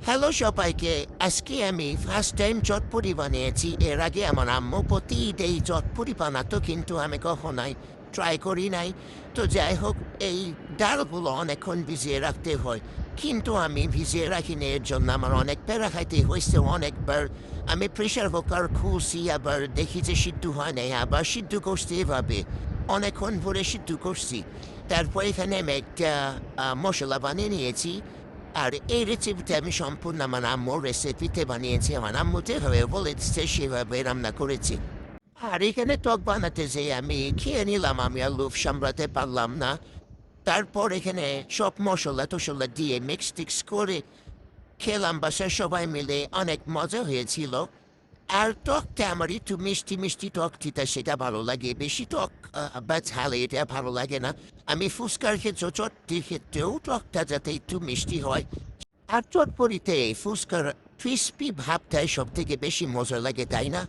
Hello সবাইকে। আজকে আমি ফার্স্ট টাইম চটপটি বানিয়েছি। এর আগে আমার আম্মু প্রতি ঈদে এই চটপটি বানাতো, কিন্তু আমি কখনোই ট্রাই করি নাই। তো যাই হোক, এই ডালগুলো অনেকক্ষণ ভিজিয়ে রাখতে হয়, কিন্তু আমি ভিজিয়ে রাখিনি। এর জন্য আমার অনেক প্যারা খাইতে হয়েছে অনেকবার। আমি প্রেশার কুকার খুলছি, আবার দেখি যে সিদ্ধ হয় নাই, আবার সিদ্ধ করছি। এভাবে অনেকক্ষণ ধরে সিদ্ধ করছি। তারপর এখানে আমি একটা মশলা বানিয়ে নিয়েছি। আর এই রেসিপিটা আমি সম্পূর্ণ আমার আম্মুর রেসিপিতে বানিয়েছি। আমার আম্মু যেভাবে বলেছে সেভাবে রান্না করেছি। আর এখানে টক বানাতে যেয়ে আমি খেয়ে নিলাম, আমি আর লোভ সামলাতে পারলাম না। তারপর এখানে সব মশলা টশলা দিয়ে মিক্স টিক্স করে খেলাম বাসায় সবাই মিলে, অনেক মজা হয়েছিল। আর টকটা আমার একটু মিষ্টি মিষ্টি টক দিতে সেটা ভালো লাগে, বেশি টক বা ঝালে এটা ভালো লাগে না। আমি ফুচকার ক্ষেত্রেও চটটির ক্ষেত্রেও টকটা যাতে একটু মিষ্টি হয়। আর চটপটিতে ফুচকার ক্রিস্পি ভাবটাই সব থেকে বেশি মজা লাগে, তাই না?